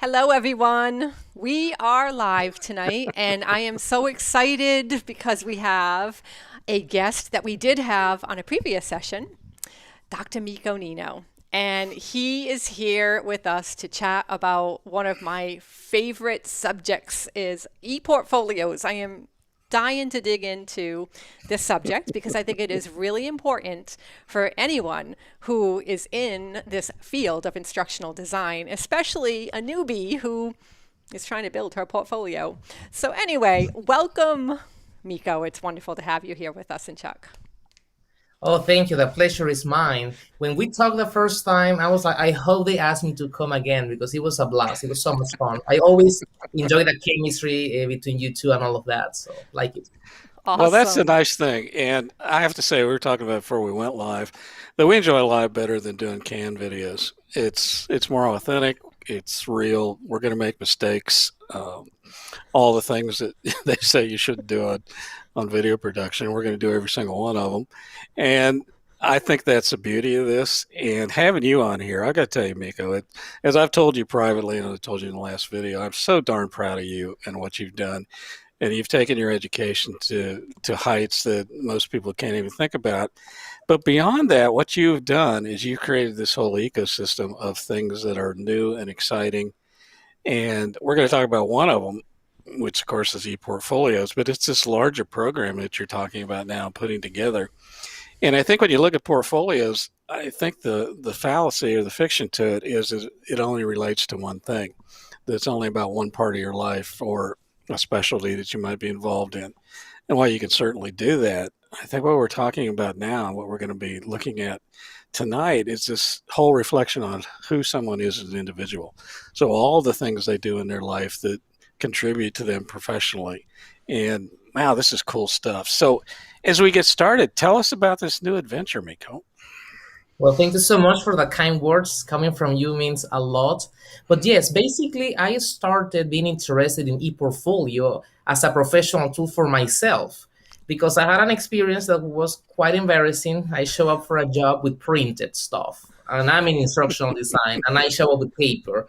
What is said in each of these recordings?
Hello, everyone. We are live tonight, and I am so excited because we have a guest that we did have on a previous session, Dr. Miko Nino. And he is here with us to chat about one of my favorite subjects is e-portfolios. I am dying to dig into this subject because I think it is really important for anyone who is in this field of instructional design, especially a newbie who is trying to build her portfolio. So anyway, welcome, Miko. It's wonderful to have you here with us, and Chuck. Oh, thank you. The pleasure is mine. When we talked the first time, I was like, I hope they ask me to come again because it was a blast. It was so much fun. I always enjoy the chemistry between you two and all of that. So, like it. Well, that's the Awesome. nice thing. And I have to say, we were talking about before we went live that we enjoy live better than doing canned videos. It's more authentic. It's real. We're going to make mistakes. All the things that they say you shouldn't do on video production, we're going to do every single one of them. And I think that's the beauty of this. And having you on here, I got to tell you, Miko, as I've told you privately and I told you in the last video, I'm so darn proud of you and what you've done, and you've taken your education to heights that most people can't even think about. But beyond that, what you've done is you created this whole ecosystem of things that are new and exciting. And we're going to talk about one of them, which of course is ePortfolios, but it's this larger program that you're talking about now putting together. And I think when you look at portfolios, I think the fallacy or the fiction to it is it only relates to one thing. That's only about one part of your life or a specialty that you might be involved in. And while you can certainly do that, I think what we're talking about now and what we're going to be looking at tonight is this whole reflection on who someone is as an individual. So all the things they do in their life that contribute to them professionally. And wow, this is cool stuff. So as we get started, tell us about this new adventure, Miko. Well, thank you so much for the kind words. Coming from you means a lot. But yes, basically, I started being interested in ePortfolio as a professional tool for myself because I had an experience that was quite embarrassing. I show up for a job with printed stuff, and I'm in instructional design, and I show up with paper.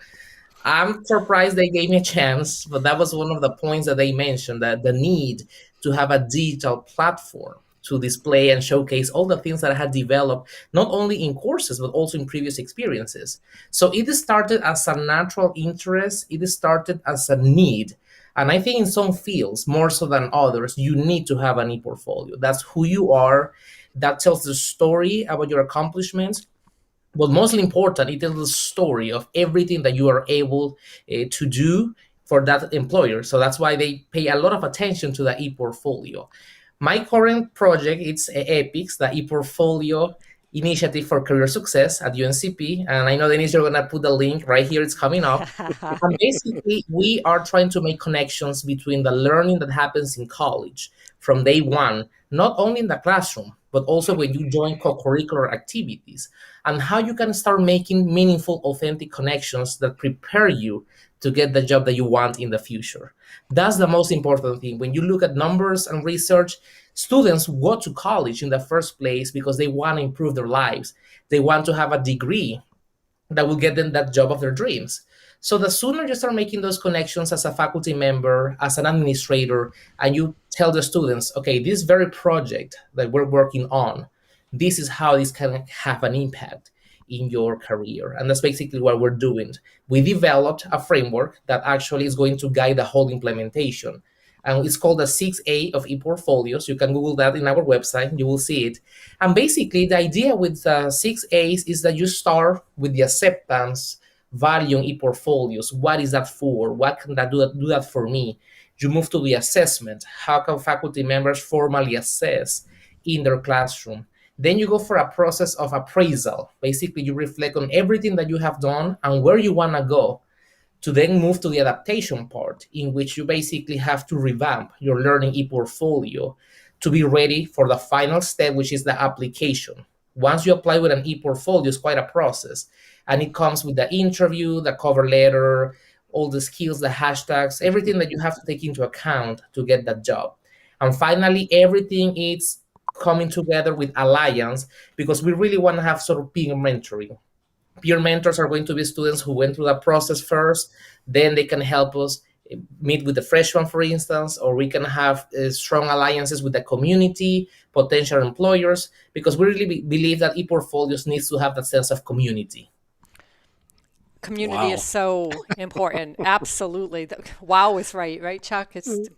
I'm surprised they gave me a chance, but that was one of the points that they mentioned, that the need to have a digital platform to display and showcase all the things that I had developed, not only in courses, but also in previous experiences. So it started as a natural interest, it started as a need. And I think in some fields, more so than others, you need to have an e-portfolio. That's who you are. That tells the story about your accomplishments, but mostly important, it tells the story of everything that you are able to do for that employer. So that's why they pay a lot of attention to the e-portfolio. My current project is EPICS, the e-portfolio initiative for career success at UNCP. And I know, Denise, you're going to put the link right here. It's coming up. And basically, we are trying to make connections between the learning that happens in college from day one, not only in the classroom, but also when you join co-curricular activities, and how you can start making meaningful, authentic connections that prepare you to get the job that you want in the future. That's the most important thing. When you look at numbers and research, students go to college in the first place because they want to improve their lives. They want to have a degree that will get them that job of their dreams. So the sooner you start making those connections as a faculty member, as an administrator, and you tell the students, okay, this very project that we're working on, this is how this can have an impact in your career. And that's basically what we're doing. We developed a framework that actually is going to guide the whole implementation. And it's called the 6A of ePortfolios. You can Google that in our website, you will see it. And basically, the idea with 6As is that you start with the acceptance value in ePortfolios. What is that for? What can that do that for me? You move to the assessment. How can faculty members formally assess in their classroom? Then you go for a process of appraisal. Basically, you reflect on everything that you have done and where you want to go, to then move to the adaptation part, in which you basically have to revamp your learning e-portfolio to be ready for the final step, which is the application. Once you apply with an e-portfolio, it's quite a process. And it comes with the interview, the cover letter, all the skills, the hashtags, everything that you have to take into account to get that job. And finally, everything is coming together with Alliance, because we really want to have sort of peer mentoring. Peer mentors are going to be students who went through that process first. Then they can help us meet with the freshman, for instance, or we can have strong alliances with the community, potential employers, because we really believe that ePortfolios needs to have that sense of community. Community is so important. Absolutely. Wow is right, Chuck?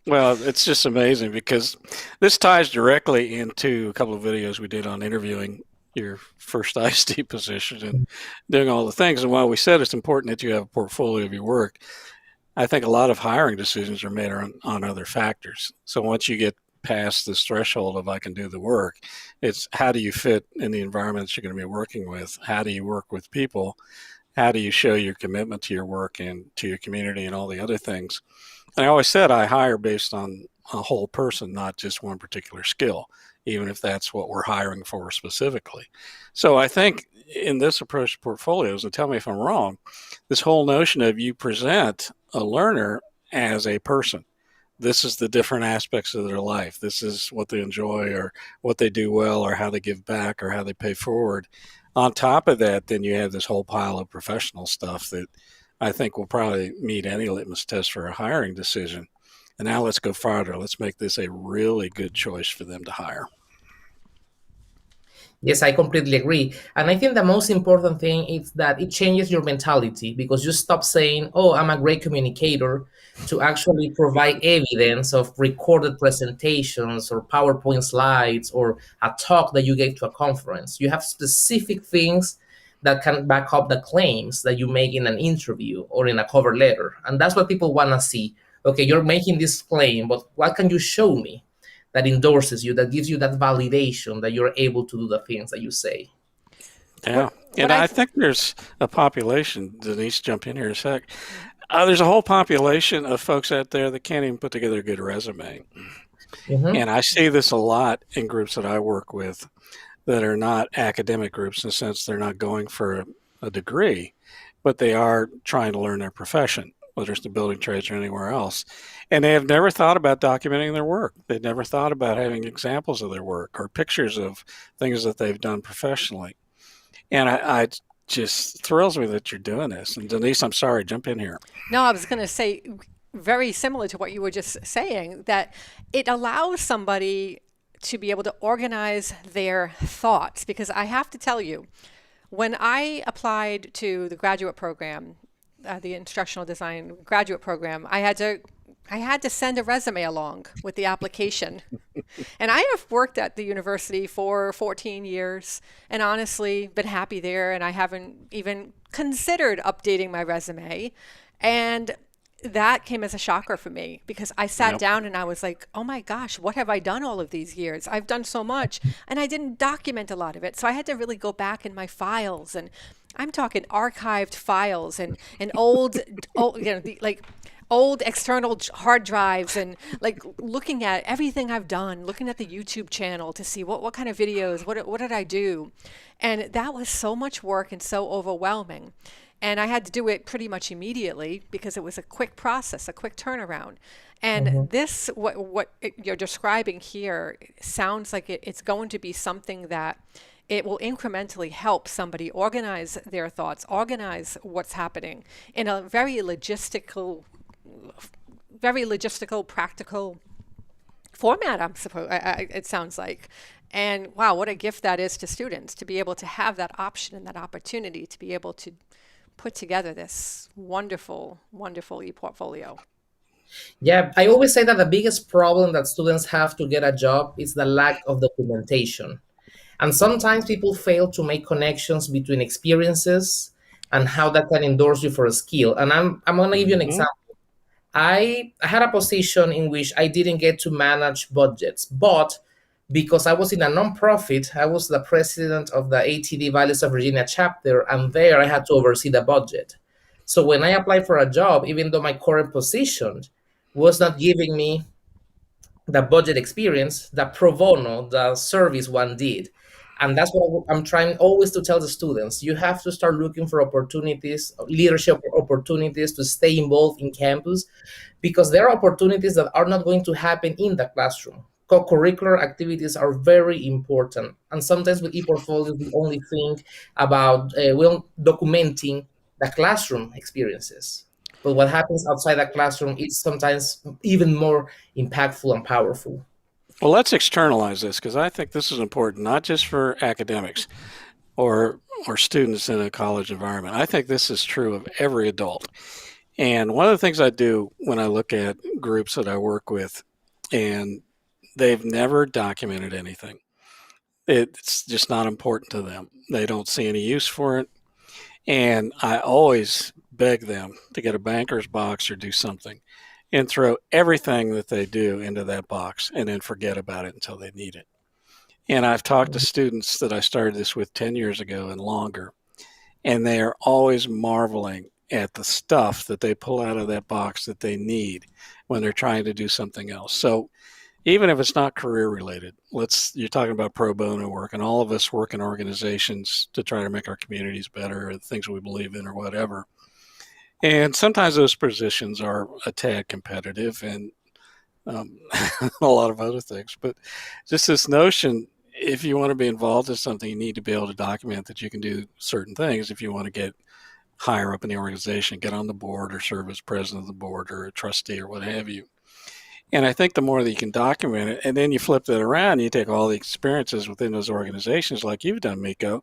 Well, it's just amazing because this ties directly into a couple of videos we did on interviewing your first ISD position and doing all the things. And while we said it's important that you have a portfolio of your work, I think a lot of hiring decisions are made on other factors. So once you get past this threshold of I can do the work, it's how do you fit in the environments you're going to be working with? How do you work with people? How do you show your commitment to your work and to your community and all the other things? And I always said I hire based on a whole person, not just one particular skill, even if that's what we're hiring for specifically. So I think in this approach to portfolios, and tell me if I'm wrong, this whole notion of you present a learner as a person. This is the different aspects of their life. This is what they enjoy or what they do well or how they give back or how they pay forward. On top of that, then you have this whole pile of professional stuff that I think will probably meet any litmus test for a hiring decision. And now let's go farther. Let's make this a really good choice for them to hire. Yes, I completely agree. And I think the most important thing is that it changes your mentality, because you stop saying, oh, I'm a great communicator, to actually provide evidence of recorded presentations or PowerPoint slides or a talk that you gave to a conference. You have specific things that can back up the claims that you make in an interview or in a cover letter. And that's what people want to see. Okay, you're making this claim, but what can you show me that endorses you, that gives you that validation that you're able to do the things that you say? Yeah. And I think there's a population, Denise, jump in here a sec. There's a whole population of folks out there that can't even put together a good resume. Mm-hmm. And I see this a lot in groups that I work with that are not academic groups, in the sense they're not going for a degree, but they are trying to learn their profession, whether it's the building trades or anywhere else. And they have never thought about documenting their work. They've never thought about having examples of their work or pictures of things that they've done professionally. And I just thrills me that you're doing this. And Denise, I'm sorry, jump in here. No, I was going to say very similar to what you were just saying, that it allows somebody to be able to organize their thoughts. Because I have to tell you, when I applied to the graduate program, the instructional design graduate program, I had to send a resume along with the application. And I have worked at the university for 14 years and honestly been happy there. And I haven't even considered updating my resume. And that came as a shocker for me, because I sat down and I was like, oh my gosh, what have I done all of these years? I've done so much and I didn't document a lot of it. So I had to really go back in my files, and I'm talking archived files and old old external hard drives, and like looking at everything I've done, looking at the YouTube channel to see what kind of videos, what did I do? And that was so much work and so overwhelming. And I had to do it pretty much immediately because it was a quick process, a quick turnaround. And this, what you're describing here, sounds like it's going to be something that it will incrementally help somebody organize their thoughts, organize what's happening in a very logistical, practical format, it sounds like. And wow, what a gift that is to students, to be able to have that option and that opportunity to be able to put together this wonderful, wonderful ePortfolio. Yeah, I always say that the biggest problem that students have to get a job is the lack of documentation. And sometimes people fail to make connections between experiences and how that can endorse you for a skill. And I'm going to give you an example. I had a position in which I didn't get to manage budgets, but because I was in a nonprofit, I was the president of the ATD Valleys of Virginia chapter, and there I had to oversee the budget. So when I applied for a job, even though my current position was not giving me the budget experience, the pro bono, the service one did. And that's what I'm trying always to tell the students. You have to start looking for opportunities, leadership opportunities, to stay involved in campus, because there are opportunities that are not going to happen in the classroom. co-curricular activities are very important. And sometimes with ePortfolio, we only think about documenting the classroom experiences. But what happens outside the classroom is sometimes even more impactful and powerful. Well, let's externalize this because I think this is important, not just for academics or students in a college environment. I think this is true of every adult. And one of the things I do when I look at groups that I work with and they've never documented anything, it's just not important to them. They don't see any use for it. And I always beg them to get a banker's box or do something and throw everything that they do into that box and then forget about it until they need it. And I've talked to students that I started this with 10 years ago and longer, and they are always marveling at the stuff that they pull out of that box that they need when they're trying to do something else. So even if it's not career related, you're talking about pro bono work, and all of us work in organizations to try to make our communities better, or the things we believe in or whatever. And sometimes those positions are a tad competitive and a lot of other things. But just this notion, if you want to be involved in something, you need to be able to document that you can do certain things if you want to get higher up in the organization, get on the board or serve as president of the board or a trustee or what have you. And I think the more that you can document it, and then you flip that around, you take all the experiences within those organizations like you've done, Miko,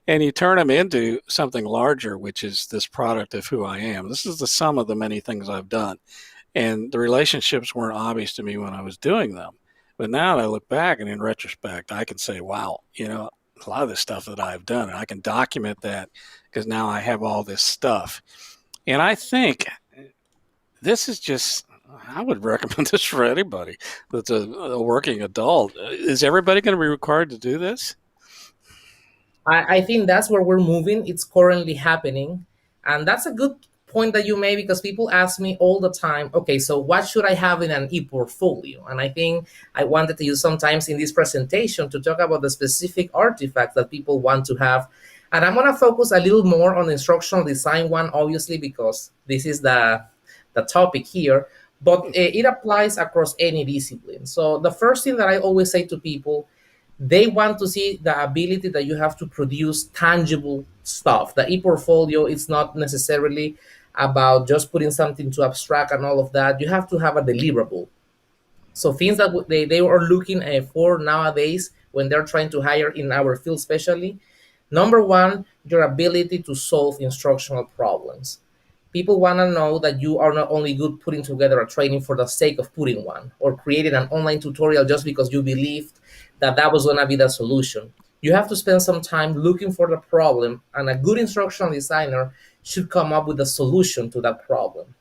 and you turn them into something larger, which is this product of who I am. This is the sum of the many things I've done. And the relationships weren't obvious to me when I was doing them. But now that I look back and in retrospect, I can say, wow, a lot of the stuff that I've done, and I can document that because now I have all this stuff. And I think this is just, I would recommend this for anybody that's a working adult. Is everybody going to be required to do this? I think that's where we're moving. It's currently happening. And that's a good point that you made, because people ask me all the time, okay, so what should I have in an e-portfolio? And I think I wanted to use sometimes in this presentation to talk about the specific artifacts that people want to have. And I'm going to focus a little more on the instructional design one, obviously, because this is the topic here, but it applies across any discipline. So the first thing that I always say to people, they want to see the ability that you have to produce tangible stuff. The e-portfolio is not necessarily about just putting something to abstract and all of that. You have to have a deliverable. So things that they are looking for nowadays when they're trying to hire in our field especially, number one, your ability to solve instructional problems. People want to know that you are not only good putting together a training for the sake of putting one, or creating an online tutorial just because you believed that was going to be the solution. You have to spend some time looking for the problem, and a good instructional designer should come up with a solution to that problem.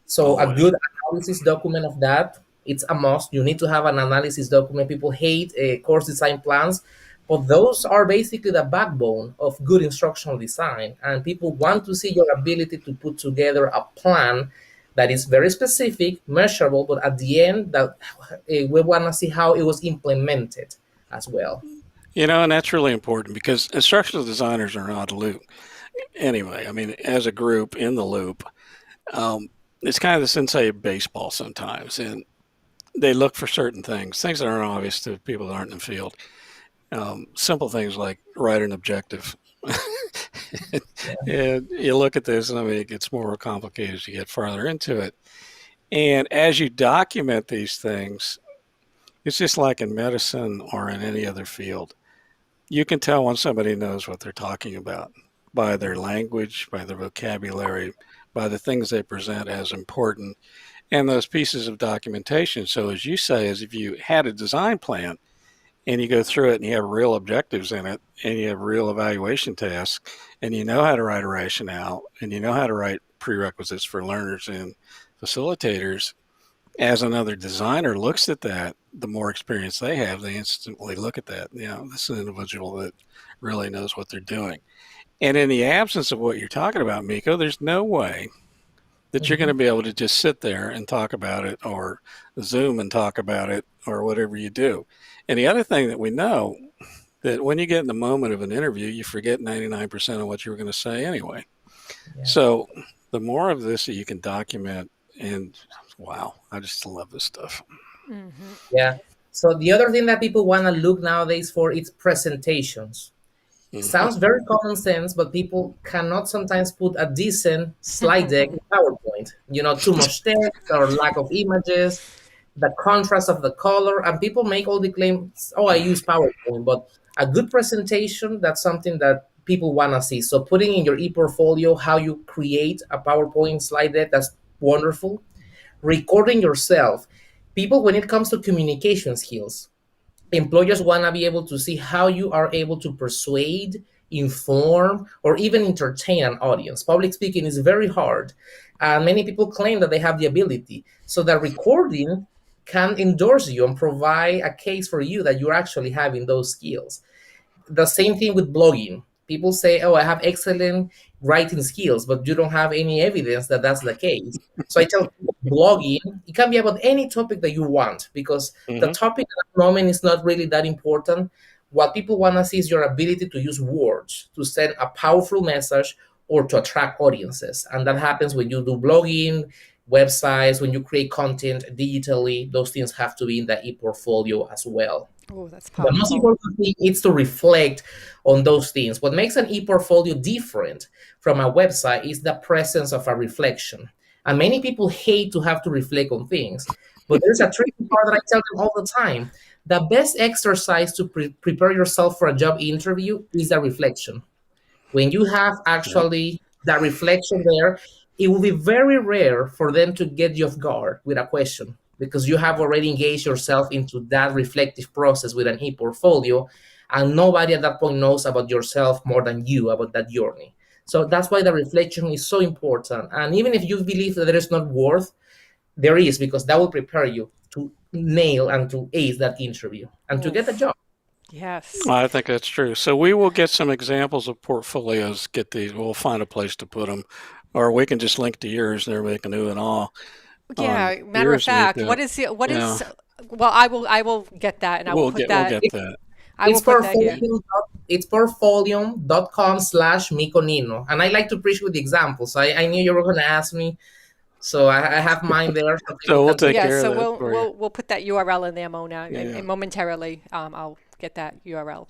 So a good analysis document of that, it's a must. You need to have an analysis document. People hate course design plans, but those are basically the backbone of good instructional design. And people want to see your ability to put together a plan that is very specific, measurable, but at the end, that we want to see how it was implemented as well. And that's really important because instructional designers are not a loop. Anyway, I mean, as a group in the loop, it's kind of the sensei of baseball sometimes, and they look for certain things that aren't obvious to people that aren't in the field. Simple things like write an objective. And you look at this, and I mean, it gets more complicated as you get farther into it. And as you document these things, it's just like in medicine or in any other field. You can tell when somebody knows what they're talking about by their language, by their vocabulary, by the things they present as important, and those pieces of documentation. So as you say, as if you had a design plan and you go through it and you have real objectives in it and you have real evaluation tasks and you know how to write a rationale and you know how to write prerequisites for learners and facilitators, as another designer looks at that, the more experience they have, they instantly look at that. This is an individual that really knows what they're doing. And in the absence of what you're talking about, Miko, there's no way that you're going to be able to just sit there and talk about it or Zoom and talk about it or whatever you do. And the other thing that we know, that when you get in the moment of an interview, you forget 99% of what you were going to say anyway. Yeah. So the more of this that you can document, and wow, I just love this stuff. Mm-hmm. Yeah. So the other thing that people want to look nowadays for is presentations. Mhm. Sounds very common sense, but people cannot sometimes put a decent slide deck in PowerPoint. Too much text or lack of images, the contrast of the color, and people make all the claims, oh, I use PowerPoint, but a good presentation, that's something that people want to see. So putting in your e-portfolio how you create a PowerPoint slide deck, that's wonderful. Recording yourself. People, when it comes to communication skills, employers want to be able to see how you are able to persuade, inform, or even entertain an audience. Public speaking is very hard, and many people claim that they have the ability. So the recording can endorse you and provide a case for you that you're actually having those skills. The same thing with blogging. People say, "Oh, I have excellent writing skills," but you don't have any evidence that that's the case. So I tell people, blogging, it can be about any topic that you want, because the Mhm. topic at the moment is not really that important. What people want to see is your ability to use words to send a powerful message or to attract audiences. And that happens when you do blogging, websites, when you create content digitally. Those things have to be in the e-portfolio as well. Oh, that's The most powerful. important thing is to reflect on those things. What makes an e-portfolio different from a website is the presence of a reflection. And many people hate to have to reflect on things, but there's a tricky part that I tell them all the time. The best exercise to prepare yourself for a job interview is a reflection. When you have Yep. actually that reflection there, it will be very rare for them to get you off guard with a question, because you have already engaged yourself into that reflective process with an e-portfolio, and nobody at that point knows about yourself more than you about that journey. So that's why the reflection is so important. And even if you believe that there is not worth, there is, because that will prepare you to nail and to ace that interview and to get the Oof. job. Yes. I think that's true. So we will get some examples of portfolios. Get these. We'll find a place to put them, or we can just link to yours. They're making ooh and all on Yeah, matter of yours, fact, Mika. what is Yeah, well, I will get that and I will put we'll that get that. I will It's put that here. portfolio. It's portfolio.com/Miconino. And I like to preach with the examples. I knew you were going to ask me. So I have mine there so people So we'll can take take Yeah, it. care of so that we'll for you. we'll we'll put that URL in there, Mona, Yeah. and momentarily I'll get that URL.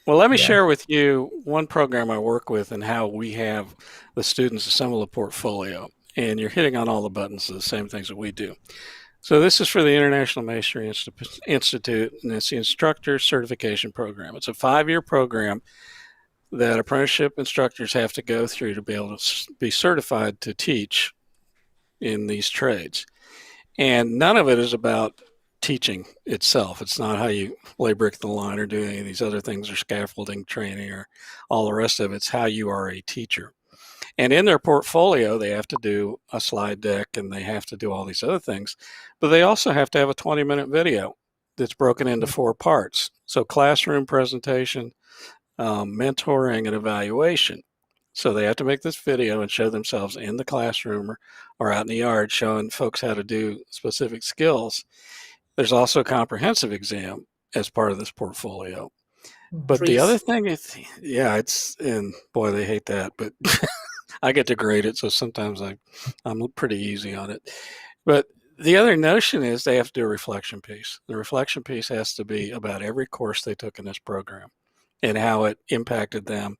Well, let me Yeah. share with you one program I work with and how we have the students assemble a portfolio. And you're hitting on all the buttons of the same things that we do. So this is for the International Masonry Institute, and it's the instructor certification program. It's a 5-year program that apprenticeship instructors have to go through to be able to be certified to teach in these trades. And none of it is about teaching itself. It's not how you lay brick in the line or do any of these other things or scaffolding training or all the rest of it. It's how you are a teacher. And in their portfolio, they have to do a slide deck and they have to do all these other things. But they also have to have a 20-minute video that's broken into 4 parts. So classroom presentation, mentoring, and evaluation. So they have to make this video and show themselves in the classroom or out in the yard showing folks how to do specific skills. There's also a comprehensive exam as part of this portfolio. But the other Trees. thing is, yeah, and boy, they hate that, but I get to grade it, so sometimes I'm pretty easy on it. But the other notion is they have to do a reflection piece. The reflection piece has to be about every course they took in this program and how it impacted them.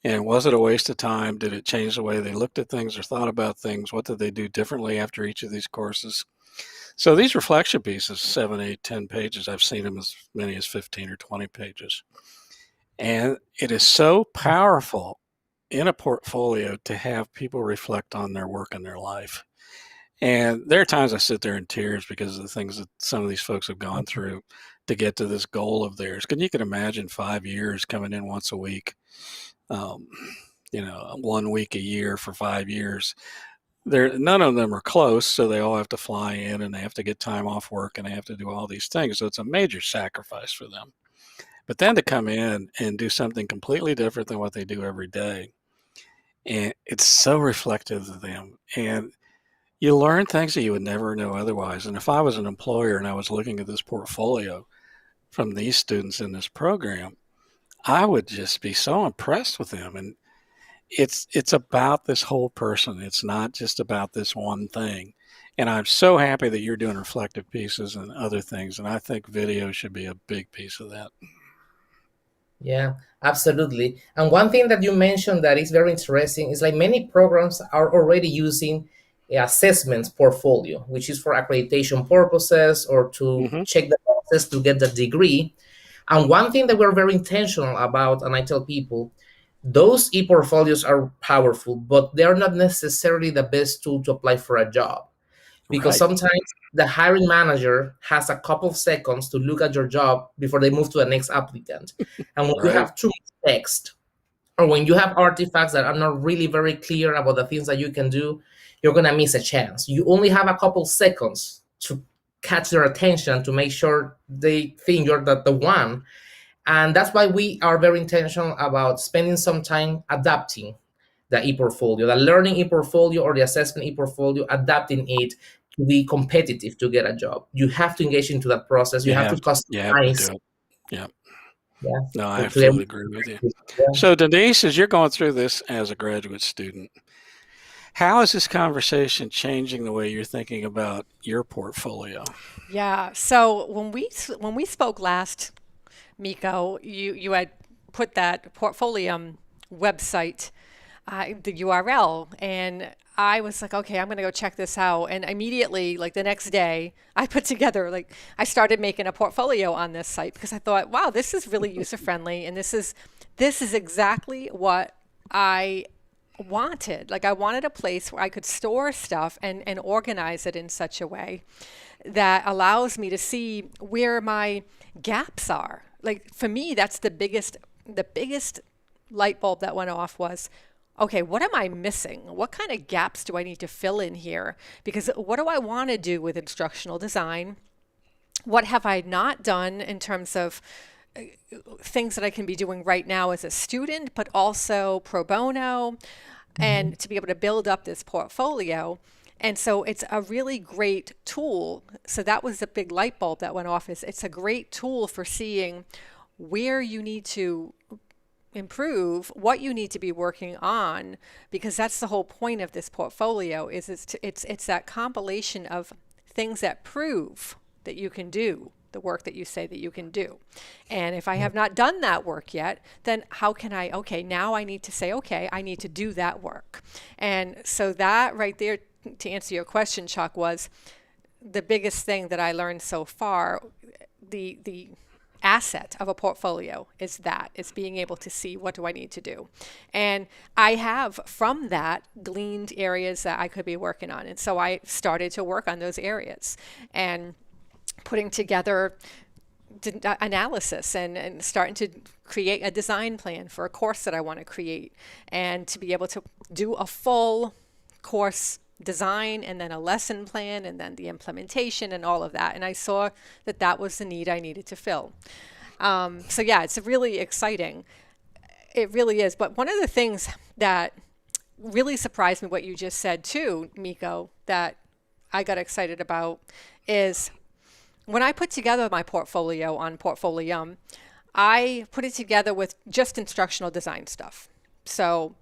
And was it a waste of time? Did it change the way they looked at things or thought about things? What did they do differently after each of these courses? So these reflection pieces, 7, 8, 10 pages, I've seen them as many as 15 or 20 pages. And it is so powerful in a portfolio to have people reflect on their work and their life. And there are times I sit there in tears because of the things that some of these folks have gone through to get to this goal of theirs. Because you can imagine 5 years coming in once a week, um, 1 week a year for 5 years. None of them are close, so they all have to fly in and they have to get time off work and they have to do all these things. So it's a major sacrifice for them. But then to come in and do something completely different than what they do every day, and it's so reflective of them. And you learn things that you would never know otherwise. And if I was an employer and I was looking at this portfolio from these students in this program, I would just be so impressed with them. And it's about this whole person. It's not just about this one thing. And I'm so happy that you're doing reflective pieces and other things. And I think video should be a big piece of that. Yeah, absolutely. And one thing that you mentioned that is very interesting is like many programs are already using assessments portfolio, which is for accreditation purposes or to check the process to get the degree. And one thing that we're very intentional about, and I tell people, those e-portfolios are powerful, but they're not necessarily the best tool to apply for a job. Because Right. sometimes the hiring manager has a couple of seconds to look at your job before they move to the next applicant. And when you Right. have too much text, or when you have artifacts that are not really very clear about the things that you can do, you're going to miss a chance. You only have a couple seconds to catch their attention to make sure they think you're the one. And that's why we are very intentional about spending some time adapting the e-portfolio, the learning e-portfolio or the assessment e-portfolio, adapting it to be competitive to get a job. You have to engage into that process. You have to You have customize. to do it. Yeah. Yeah. No, I to absolutely agree with you. Yeah. So Denise, as you're going through this as a graduate student, how is this conversation changing the way you're thinking about your portfolio? Yeah. So when we spoke last, Miko, you had put that Portfolium website, the URL, and I was like, okay, I'm going to go check this out. And immediately, like the next day, I put together, like, I started making a portfolio on this site because I thought, wow, this is really user friendly, and this is exactly what I wanted. Like, I wanted a place where I could store stuff and organize it in such a way that allows me to see where my gaps are. Like, for me, that's the biggest light bulb that went off was, okay, what am I missing? What kind of gaps do I need to fill in here? Because what do I want to do with instructional design? What have I not done in terms of things that I can be doing right now as a student, but also pro bono, and to be able to build up this portfolio. And so it's a really great tool. So that was a big light bulb that went off. Is it's a great tool for seeing where you need to improve, what you need to be working on, because that's the whole point of this portfolio. Is it's that compilation of things that prove that you can do the work that you say that you can do. And if I have not done that work yet, then how can I, okay, now I need to say, okay, I need to do that work. And so that right there, to answer your question, Chuck, was the biggest thing that I learned so far. The asset of a portfolio is being able to see what do I need to do. And I have from that gleaned areas that I could be working on. And so I started to work on those areas and putting together analysis and starting to create a design plan for a course that I want to create, and to be able to do a full course design and then a lesson plan and then the implementation and all of that. And I saw that that was the need I needed to fill. So yeah, it's really exciting. It really is. But one of the things that really surprised me, what you just said too, Miko, that I got excited about is when I put together my portfolio on Portfolium, I put it together with just instructional design stuff. So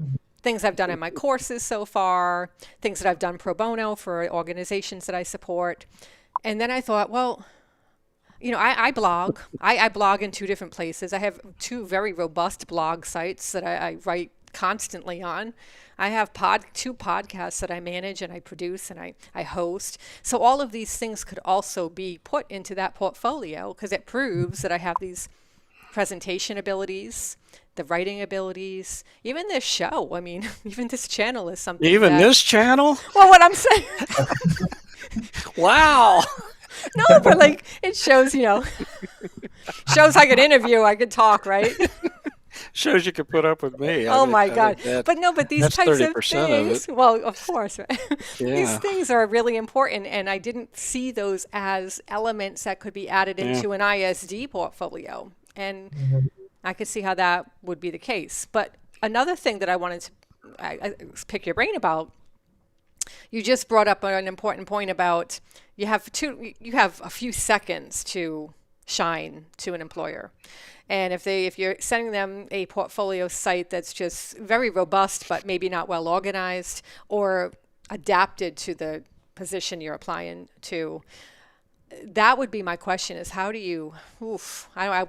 things I've done in my courses so far, things that I've done pro bono for organizations that I support. And then I thought, well, you know, I blog. I blog in 2 different places. I have 2 very robust blog sites that I write constantly on. I have 2 podcasts that I manage and I produce and I host. So all of these things could also be put into that portfolio because it proves that I have these presentation abilities, the writing abilities, even this show. I mean, even this channel is something. Even this channel? Well, what I'm saying. Wow. No, but like it shows, you know, shows I could interview, I could talk, right? Shows you could put up with me. Oh my God. But these that's types of 30% things, of it. well, of course, right? Yeah. These things are really important. And I didn't see those as elements that could be added into an ISD portfolio. And I could see how that would be the case. But another thing that I wanted to I pick your brain about, you just brought up an important point about you have a few seconds to shine to an employer. And if you're sending them a portfolio site that's just very robust, but maybe not well organized or adapted to the position you're applying to, that would be my question: is how do you?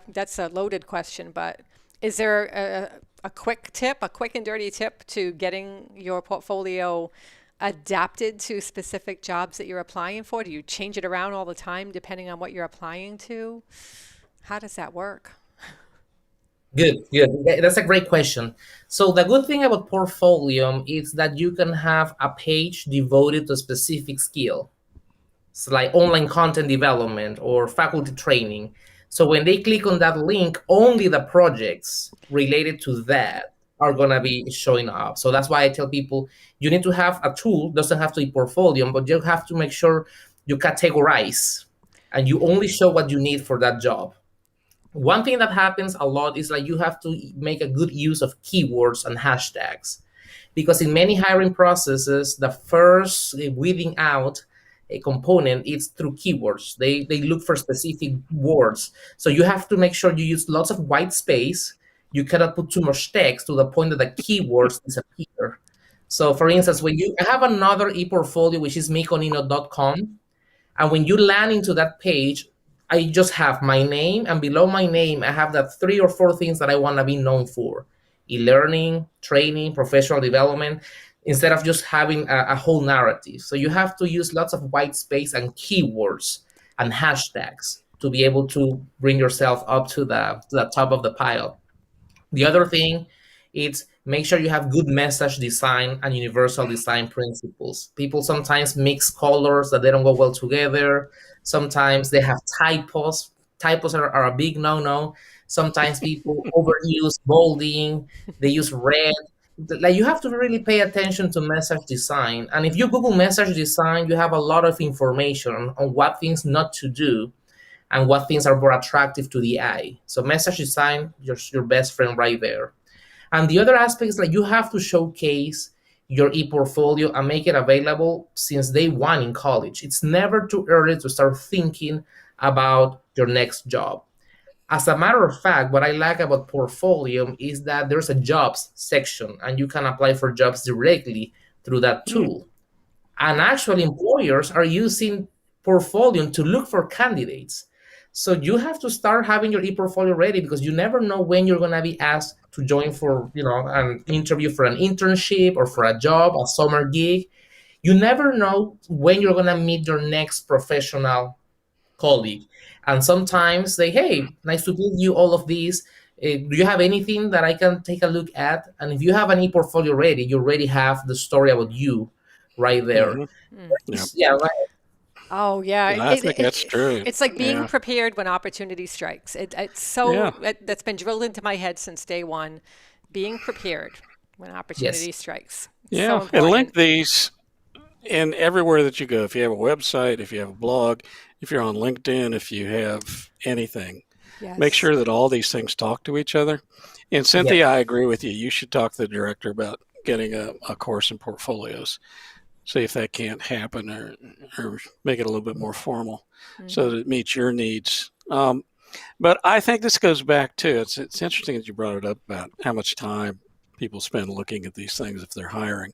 That's a loaded question, but is there a quick tip, a quick and dirty tip to getting your portfolio adapted to specific jobs that you're applying for? Do you change it around all the time depending on what you're applying to? How does that work? Good, good. That's a great question. So the good thing about Portfolio is that you can have a page devoted to a specific skill. It's like online content development or faculty training. So when they click on that link, only the projects related to that are gonna be showing up. So that's why I tell people you need to have a tool, doesn't have to be Portfolio, but you have to make sure you categorize and you only show what you need for that job. One thing that happens a lot is like you have to make a good use of keywords and hashtags, because in many hiring processes, the first weeding out a component is through keywords. They look for specific words. So you have to make sure you use lots of white space. You cannot put too much text to the point that the keywords disappear. So for instance, when you have another ePortfolio, which is mikonino.com, and when you land into that page, I just have my name, and below my name, I have that 3 or 4 things that I want to be known for: e-learning, training, professional development, instead of just having a whole narrative. So you have to use lots of white space and keywords and hashtags to be able to bring yourself up to the top of the pile. The other thing is make sure you have good message design and universal design principles. People sometimes mix colors that they don't go well together. Sometimes they have typos. Typos are a big no-no. Sometimes people overuse bolding. They use red. Like, you have to really pay attention to message design. And if you Google message design, you have a lot of information on what things not to do and what things are more attractive to the eye. So message design, your best friend right there. And the other aspect is like you have to showcase your ePortfolio and make it available since day one in college. It's never too early to start thinking about your next job. As a matter of fact, what I like about Portfolio is that there's a jobs section and you can apply for jobs directly through that tool. And actually, employers are using Portfolio to look for candidates. So you have to start having your ePortfolio ready, because you never know when you're going to be asked to join for, an interview for an internship or for a job, a summer gig. You never know when you're going to meet your next professional colleague. And sometimes they, hey, nice to meet you, all of these. Do you have anything that I can take a look at? And if you have an ePortfolio ready, you already have the story about you right there. Yeah, right. Oh, yeah. I think that's true. It's like being prepared when opportunity strikes. It's so that's been drilled into my head since day one. Being prepared when opportunity strikes. Yeah, So and link these in everywhere that you go. If you have a website, if you have a blog, if you're on LinkedIn, if you have anything, make sure that all these things talk to each other. And Cynthia, I agree with you. You should talk to the director about getting a course in portfolios. See if that can't happen, or make it a little bit more formal so that it meets your needs. But I think this goes back to, it's interesting that you brought it up about how much time people spend looking at these things if they're hiring.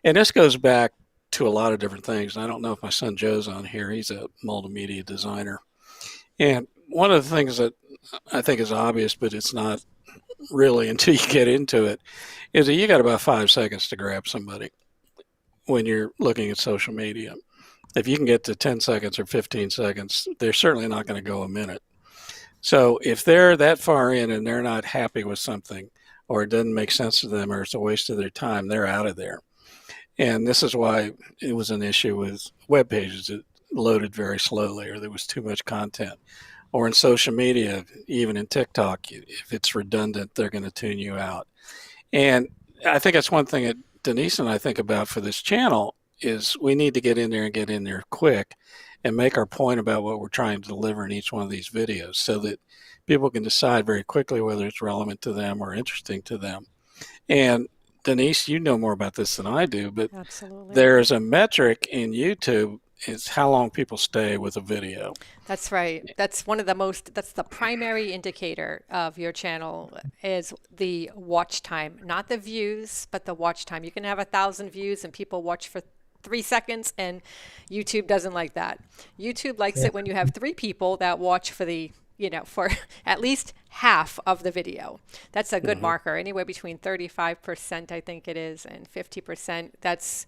And this goes back to a lot of different things. And I don't know if my son Joe's on here. He's a multimedia designer. And one of the things that I think is obvious, but it's not really until you get into it, is that you got about 5 seconds to grab somebody when you're looking at social media. If you can get to 10 seconds or 15 seconds, they're certainly not going to go a minute. So if they're that far in and they're not happy with something, or it doesn't make sense to them, or it's a waste of their time, they're out of there. And this is why it was an issue with web pages. It loaded very slowly, or there was too much content. Or in social media, even in TikTok, if it's redundant, they're going to tune you out. And I think that's one thing that Denise and I think about for this channel is we need to get in there quick and make our point about what we're trying to deliver in each one of these videos, so that people can decide very quickly whether it's relevant to them or interesting to them. And Denise, you know more about this than I do, but there's a metric in YouTube. It's how long people stay with a video. That's right. That's the primary indicator of your channel is the watch time, not the views, but the watch time. You can have 1,000 views and people watch for 3 seconds, and YouTube doesn't like that. YouTube likes it when you have 3 people that watch for for at least half of the video. That's a good marker. Anywhere between 35%, I think it is, and 50%. That's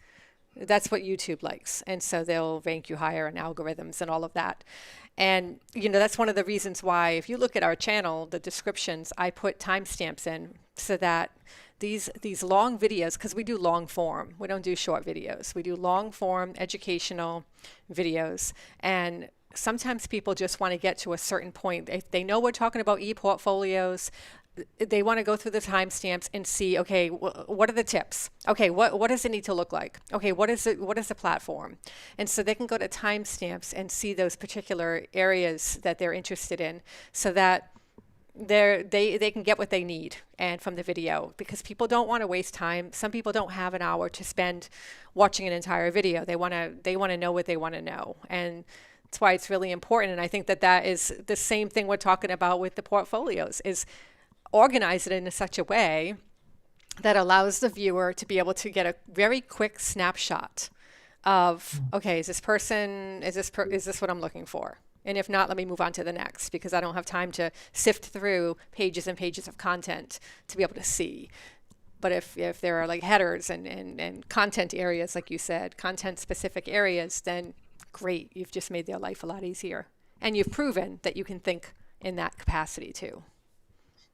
what YouTube likes. And so they'll rank you higher in algorithms and all of that. And, that's one of the reasons why, if you look at our channel, the descriptions, I put timestamps in so that these long videos, because we do long form, we don't do short videos. We do long form educational videos. And sometimes people just want to get to a certain point. If they know we're talking about e-portfolios, they want to go through the timestamps and see, okay, what are the tips? Okay, what does it need to look like? Okay, what is the platform? And so they can go to timestamps and see those particular areas that they're interested in, so that they can get what they need and from the video, because people don't want to waste time. Some people don't have an hour to spend watching an entire video. They want to know what they want to know, and that's why it's really important. And I think that is the same thing we're talking about with the portfolios, is organize it in such a way that allows the viewer to be able to get a very quick snapshot of, okay, is this what I'm looking for? And if not, let me move on to the next, because I don't have time to sift through pages and pages of content to be able to see. But if there are like headers and content areas, like you said, content specific areas, then great, you've just made their life a lot easier. And you've proven that you can think in that capacity too.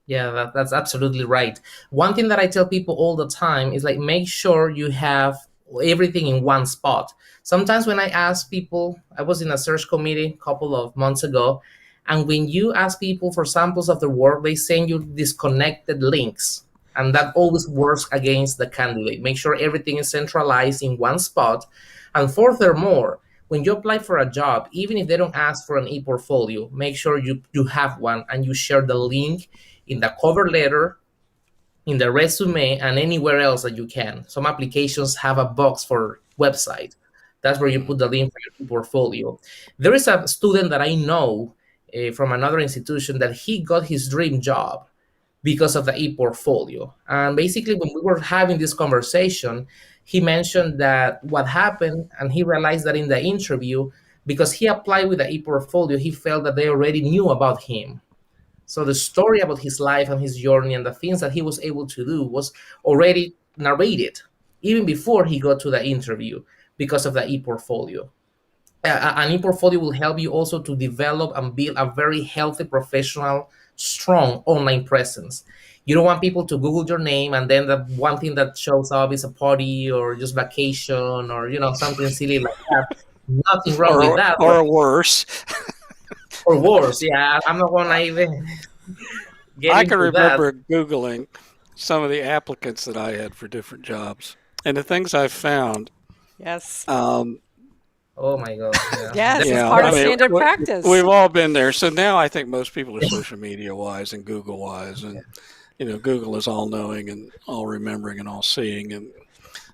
Yeah, that's absolutely right. One thing that I tell people all the time is, like, make sure you have everything in one spot. Sometimes when I ask people, I was in a search committee a couple of months ago, and when you ask people for samples of their work, they send you disconnected links, and that always works against the candidate. Make sure everything is centralized in one spot. And furthermore, when you apply for a job, even if they don't ask for an e-portfolio, make sure you have one, and you share the link in the cover letter, in the resume, and anywhere else that you can. Some applications have a box for website. That's where you put the link for your portfolio. There is a student that I know from another institution that he got his dream job because of the e-portfolio. And basically, when we were having this conversation, he mentioned that what happened, and he realized that in the interview, because he applied with the e-portfolio, he felt that they already knew about him. So the story about his life and his journey and the things that he was able to do was already narrated, even before he got to the interview, because of the e-portfolio. An e-portfolio will help you also to develop and build a very healthy, professional, strong online presence. You don't want people to Google your name and then the one thing that shows up is a party or just vacation or something silly like that. Nothing wrong with that. Or worse. Or worse, yeah. I'm not going to even get I into can remember that. Googling some of the applicants that I had for different jobs, and the things I found. Yes. Oh my God. Yeah. Yes, it's part of standard we- practice. We've all been there. So now I think most people are social media wise and Google wise, and Google is all knowing and all remembering and all seeing, and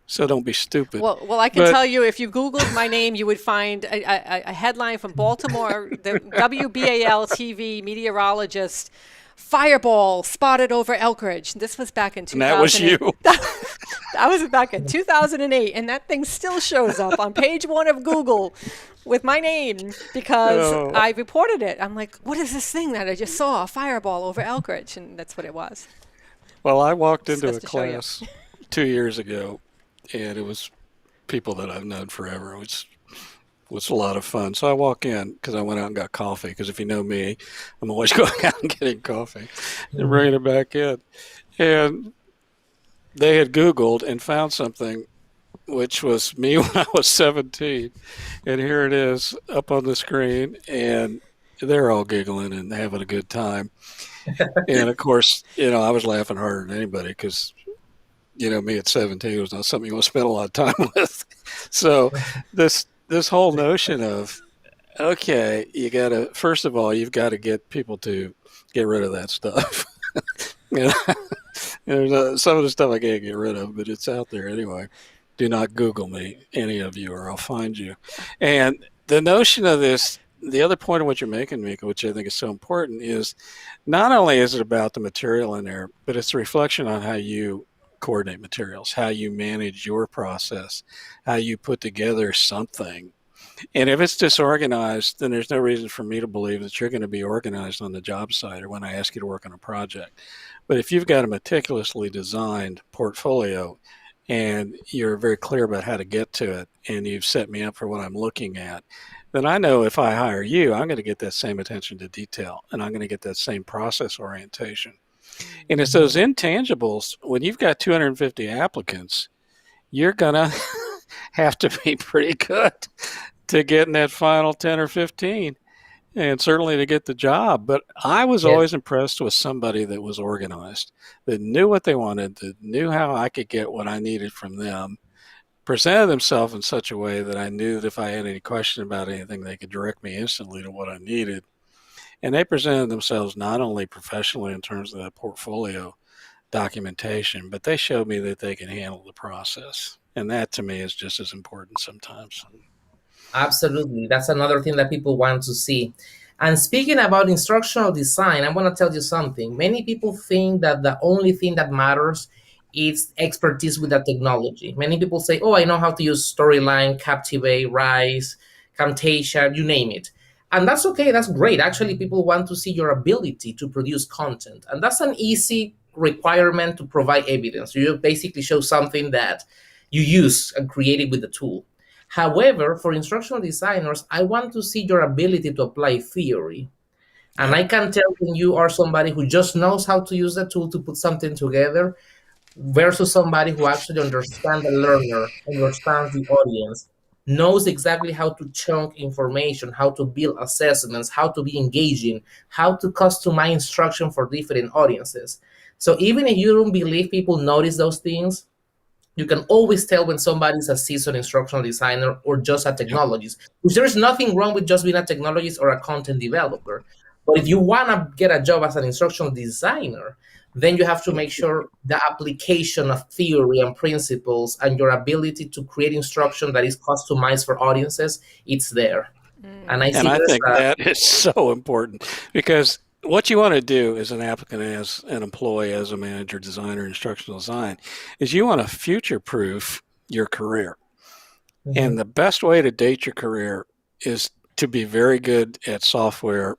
so don't be stupid. Well, I can tell you, if you Googled my name, you would find a headline from Baltimore, the WBAL TV meteorologist, fireball spotted over Elkridge. This was back in 2008. And that was you. That was back in 2008, and that thing still shows up on page 1 of Google with my name because I reported it. I'm like, what is this thing that I just saw? A fireball over Elkridge, and that's what it was. Well, I walked into a Just to show you. class 2 years ago, and it was people that I've known forever, which was a lot of fun. So I walk in because I went out and got coffee, because if you know me, I'm always going out and getting coffee and bringing it back in. And they had Googled and found something, which was me when I was 17. And here it is up on the screen, and they're all giggling and having a good time. And of course, I was laughing harder than anybody because, me at 17 was not something you want to spend a lot of time with. So this whole notion of, okay, first of all, you've got to get people to get rid of that stuff. There's some of the stuff I can't get rid of, but it's out there anyway. Do not Google me, any of you, or I'll find you. And the notion of this, the other point of what you're making, Mika, which I think is so important, is not only is it about the material in there, but it's a reflection on how you coordinate materials, how you manage your process, how you put together something. And if it's disorganized, then there's no reason for me to believe that you're going to be organized on the job site or when I ask you to work on a project. But if you've got a meticulously designed portfolio and you're very clear about how to get to it, and you've set me up for what I'm looking at, then I know if I hire you, I'm going to get that same attention to detail, and I'm going to get that same process orientation. And it's those intangibles. When you've got 250 applicants, you're going to have to be pretty good to get in that final 10 or 15, and certainly to get the job. But I was always impressed with somebody that was organized, that knew what they wanted, that knew how I could get what I needed from them, presented themselves in such a way that I knew that if I had any question about anything, they could direct me instantly to what I needed. And they presented themselves not only professionally in terms of that portfolio documentation, but they showed me that they can handle the process. And that to me is just as important sometimes. Absolutely. That's another thing that people want to see. And speaking about instructional design, I want to tell you something. Many people think that the only thing that matters is expertise with the technology. Many people say, oh, I know how to use Storyline, Captivate, Rise, Camtasia, you name it. And that's okay. That's great. Actually, people want to see your ability to produce content. And that's an easy requirement to provide evidence. You basically show something that you use and created with the tool. However, for instructional designers, I want to see your ability to apply theory. And I can tell when you are somebody who just knows how to use the tool to put something together versus somebody who actually understands the learner, understands the audience, knows exactly how to chunk information, how to build assessments, how to be engaging, how to customize instruction for different audiences. So even if you don't believe people notice those things, you can always tell when somebody's a seasoned instructional designer or just a technologist. Because there's nothing wrong with just being a technologist or a content developer. But if you want to get a job as an instructional designer, then you have to make sure the application of theory and principles and your ability to create instruction that is customized for audiences, it's there. And I think that is so important, because what you want to do as an applicant, as an employee, as a manager, designer, instructional design, is you want to future-proof your career. Mm-hmm. And the best way to date your career is to be very good at software,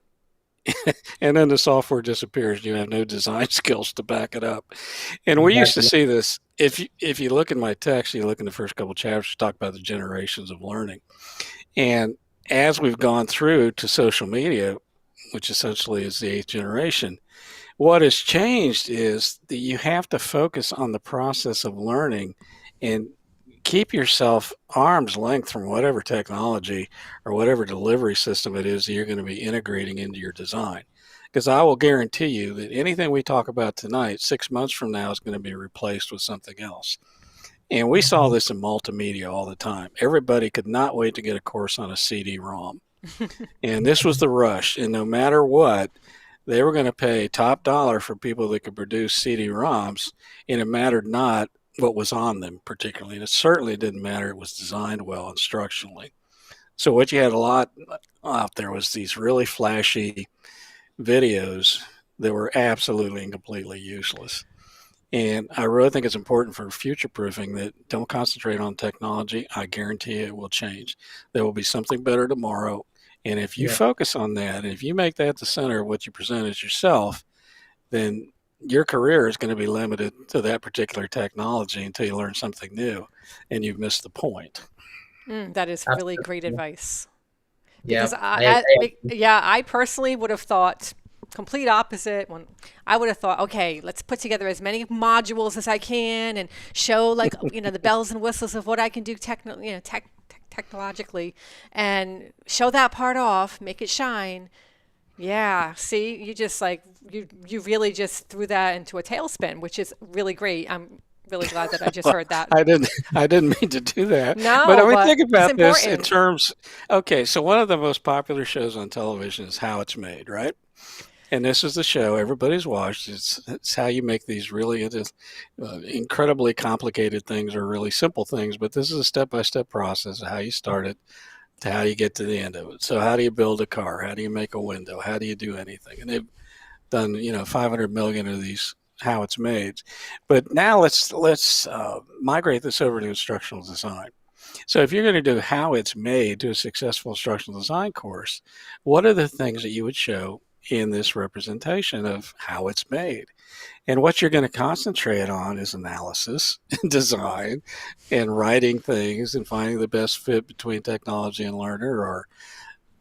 and then the software disappears. You have no design skills to back it up. And we used to see this. If you look in my text, you look in the first couple of chapters, talk about the generations of learning. And as we've gone through to social media, which essentially is the 8th generation, what has changed is that you have to focus on the process of learning and keep yourself arm's length from whatever technology or whatever delivery system it is that you're going to be integrating into your design. Because I will guarantee you that anything we talk about tonight, 6 months from now, is going to be replaced with something else. And we saw this in multimedia all the time. Everybody could not wait to get a course on a CD-ROM. And this was the rush. And no matter what, they were going to pay top dollar for people that could produce CD-ROMs, and it mattered not what was on them particularly. And it certainly didn't matter it was designed well instructionally. So what you had a lot out there was these really flashy videos that were absolutely and completely useless. And I really think it's important for future-proofing that don't concentrate on technology. I guarantee it will change. There will be something better tomorrow. And if you focus on that, and if you make that the center of what you present as yourself, then your career is going to be limited to that particular technology until you learn something new, and you've missed the point. That is really great advice. Yeah, because I personally would have thought complete opposite. When I would have thought, okay, let's put together as many modules as I can and show the bells and whistles of what I can do technologically, and show that part off, make it shine. Yeah, see, you just you really just threw that into a tailspin, which is really great. I'm really glad that I just heard that. I didn't mean to do that. No, but I mean, think about this in terms. Okay, so one of the most popular shows on television is How It's Made, right? And this is the show everybody's watched. It's how you make these really incredibly complicated things or really simple things. But this is a step-by-step process of how you start it to how you get to the end of it. So how do you build a car? How do you make a window? How do you do anything? And they've done 500 million of these how it's made. But now let's migrate this over to instructional design. So if you're going to do how it's made to a successful instructional design course, what are the things that you would show in this representation of how it's made? And what you're going to concentrate on is analysis and design and writing things and finding the best fit between technology and learner, or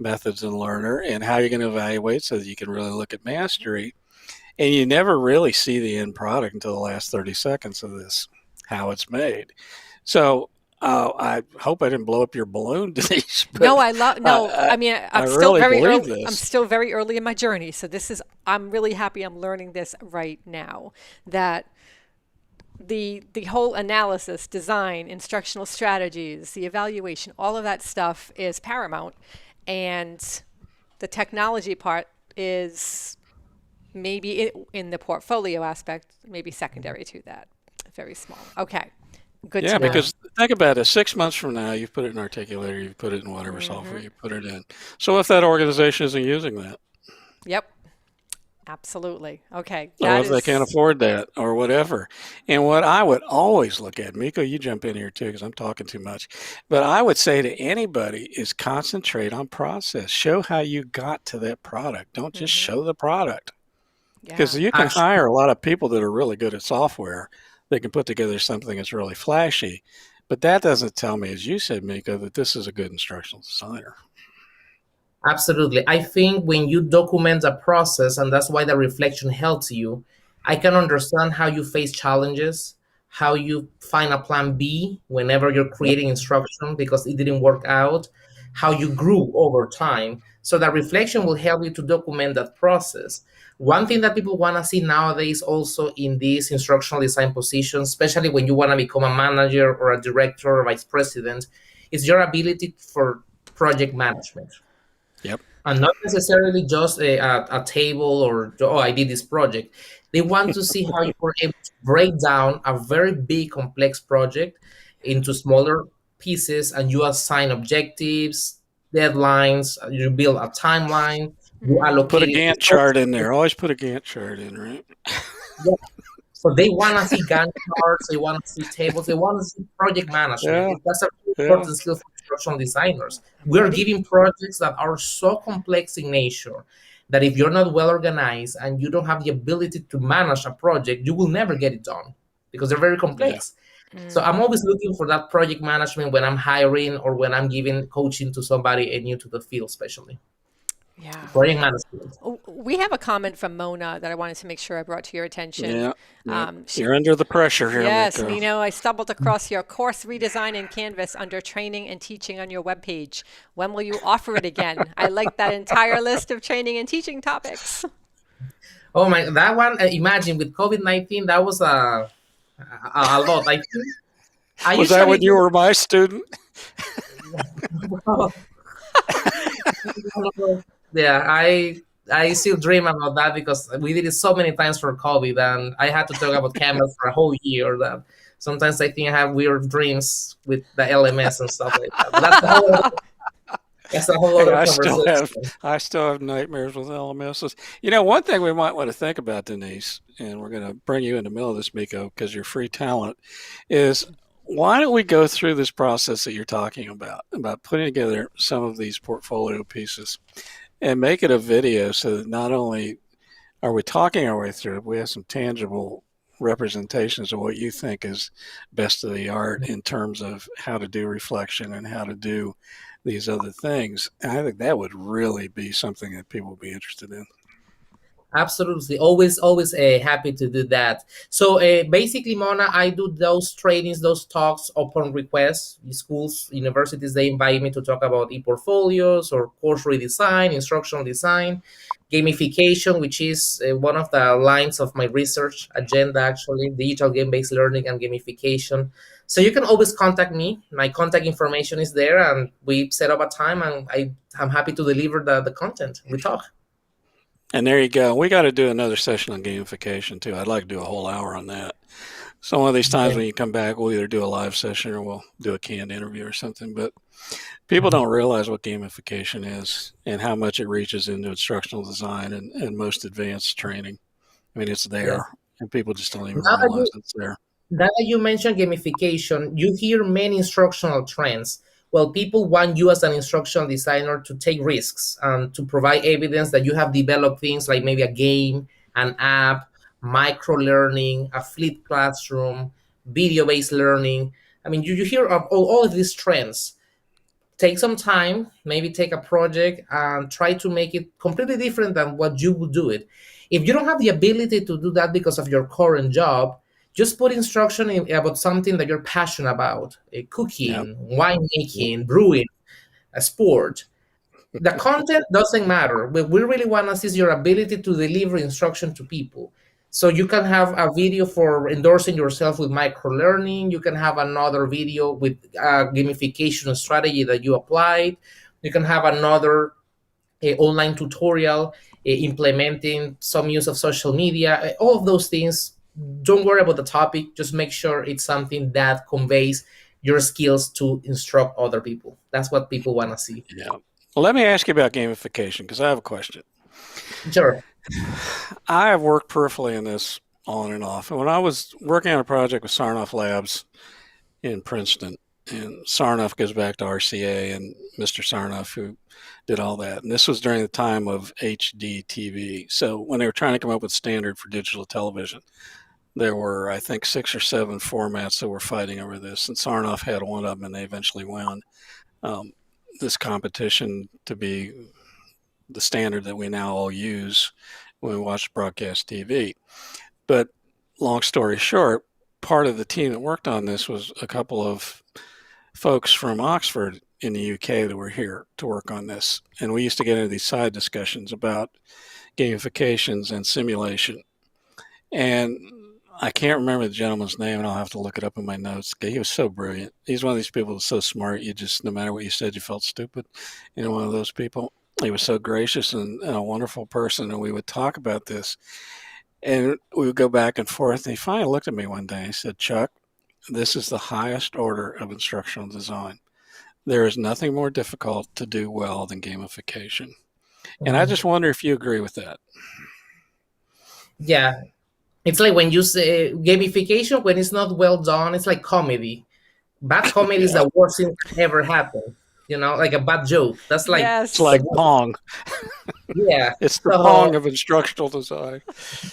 methods and learner, and how you're going to evaluate so that you can really look at mastery. And you never really see the end product until the last 30 seconds of this, how it's made. So I hope I didn't blow up your balloon, Denise. No, I mean, I'm still really very believe early. this. I'm still very early in my journey. So I'm really happy I'm learning this right now, that the whole analysis, design, instructional strategies, the evaluation, all of that stuff is paramount. And the technology part is maybe in the portfolio aspect, maybe secondary to that. Very small. Okay. Good to Yeah, know. because think about it. 6 months from now, you've put it in Articulator, you've put it in whatever software you put it in. So if that organization isn't using that, Yep. Absolutely. Okay. or if they can't afford that, or whatever. And what I would always look at, Miko, you jump in here too, because I'm talking too much. But I would say to anybody is concentrate on process. Show how you got to that product. Don't just show the product. Because you can hire a lot of people that are really good at software. They can put together something that's really flashy. But that doesn't tell me, as you said, Miko, that this is a good instructional designer. Absolutely. I think when you document a process, and that's why the reflection helps you, I can understand how you face challenges, how you find a plan B whenever you're creating instruction because it didn't work out, how you grew over time. So that reflection will help you to document that process. One thing that people want to see nowadays also in these instructional design positions, especially when you want to become a manager or a director or vice president, is your ability for project management. Yep. And not necessarily just a table or, oh, I did this project. They want to see how you were able to break down a very big, complex project into smaller pieces, and you assign objectives, deadlines, you build a timeline, you allocate Put a it Gantt chart in there. Always put a Gantt chart in, right? Yeah. So they want to see Gantt charts, they want to see tables, they want to see project management. Yeah. That's a very important skill for instructional designers. We're giving projects that are so complex in nature that if you're not well organized and you don't have the ability to manage a project, you will never get it done because they're very complex. So I'm always looking for that project management when I'm hiring or when I'm giving coaching to somebody new to the field, especially. Yeah. Project management. We have a comment from Mona that I wanted to make sure I brought to your attention. Yeah. You're under the pressure here. Yes, Miko. Nino, I stumbled across your course redesign in Canvas under training and teaching on your webpage. When will you offer it again? I like that entire list of training and teaching topics. Oh my, that one, imagine with COVID-19, that was a lot. I think. Was that when you were my student? Yeah, I still dream about that because we did it so many times for COVID, and I had to talk about Canvas for a whole year. That sometimes I think I have weird dreams with the LMS and stuff like that. But that's a whole other conversation. I still have nightmares with LMSs. One thing we might want to think about, Denise, and we're going to bring you in the middle of this, Miko, because you're free talent, is why don't we go through this process that you're talking about putting together some of these portfolio pieces and make it a video so that not only are we talking our way through it, we have some tangible representations of what you think is best of the art in terms of how to do reflection and how to do these other things. And I think that would really be something that people would be interested in. Absolutely. Always happy to do that. So basically, Mona, I do those trainings, those talks upon request. Schools, universities, they invite me to talk about e-portfolios or course redesign, instructional design, gamification, which is one of the lines of my research agenda, actually, digital game-based learning and gamification. So you can always contact me. My contact information is there, and we set up a time, and I'm happy to deliver the content. We talk. And there you go. We got to do another session on gamification too. I'd like to do a whole hour on that. So one of these times Yeah. when you come back, we'll either do a live session or we'll do a canned interview or something. But people don't realize what gamification is and how much it reaches into instructional design and most advanced training. I mean, it's there, Yeah. and people just don't even Now that realize it's there. you mentioned gamification, you hear many instructional trends. Well, people want you as an instructional designer to take risks and to provide evidence that you have developed things like maybe a game, an app, micro learning, a flipped classroom, video based learning. I mean, you hear of all of these trends. Take some time, maybe take a project and try to make it completely different than what you would do it. If you don't have the ability to do that because of your current job, just put instruction about something that you're passionate about, Yeah. cooking, winemaking, brewing, a sport. The content doesn't matter. What we really want to see is your ability to deliver instruction to people. So you can have a video for endorsing yourself with micro learning. You can have another video with a gamification strategy that you applied. You can have another online tutorial implementing some use of social media. All of those things. Don't worry about the topic. Just make sure it's something that conveys your skills to instruct other people. That's what people want to see. Yeah. Well, let me ask you about gamification because I have a question. Sure. I have worked peripherally in this on and off. And when I was working on a project with Sarnoff Labs in Princeton, and Sarnoff goes back to RCA and Mr. Sarnoff, who did all that. And this was during the time of HD TV. So when they were trying to come up with standard for digital television, there were, I think, 6 or 7 formats that were fighting over this. And Sarnoff had one of them, and they eventually won this competition to be the standard that we now all use when we watch broadcast TV. But long story short, part of the team that worked on this was a couple of folks from Oxford in the UK that were here to work on this. And we used to get into these side discussions about gamifications and simulation. And I can't remember the gentleman's name, and I'll have to look it up in my notes. He was so brilliant. He's one of these people that's so smart, you just, no matter what you said, you felt stupid. You know, one of those people. He was so gracious and a wonderful person, and we would talk about this. And we would go back and forth. And he finally looked at me one day and he said, Chuck, this is the highest order of instructional design. There is nothing more difficult to do well than gamification. And I just wonder if you agree with that. Yeah. It's like when you say gamification, when it's not well done, it's like comedy. Bad comedy is the worst thing that ever happened. You know, like a bad joke. That's like, Yes. It's like Pong. yeah. It's the So- Pong of instructional design.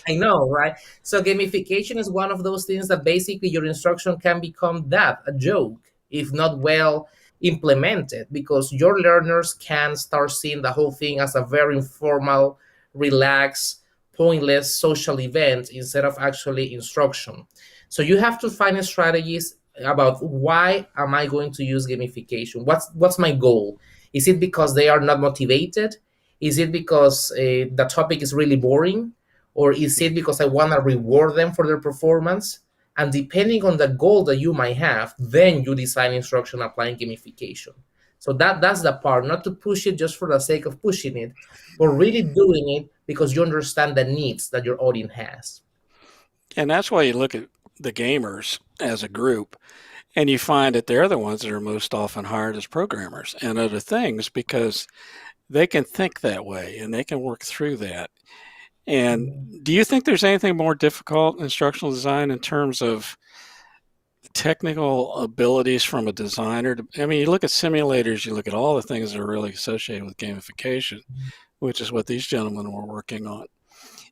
I know, right? So gamification is one of those things that basically your instruction can become that, a joke, if not well implemented, because your learners can start seeing the whole thing as a very informal, relaxed, pointless social event instead of actually instruction. So you have to find strategies about why am I going to use gamification? What's my goal? Is it because they are not motivated? Is it because the topic is really boring? Or is it because I want to reward them for their performance? And depending on the goal that you might have, then you design instruction applying gamification. So that's the part, not to push it just for the sake of pushing it, but really doing it because you understand the needs that your audience has. And that's why you look at the gamers as a group and you find that they're the ones that are most often hired as programmers and other things because they can think that way and they can work through that. And do you think there's anything more difficult in instructional design in terms of technical abilities from a designer? I mean, you look at simulators, you look at all the things that are really associated with gamification, which is what these gentlemen were working on.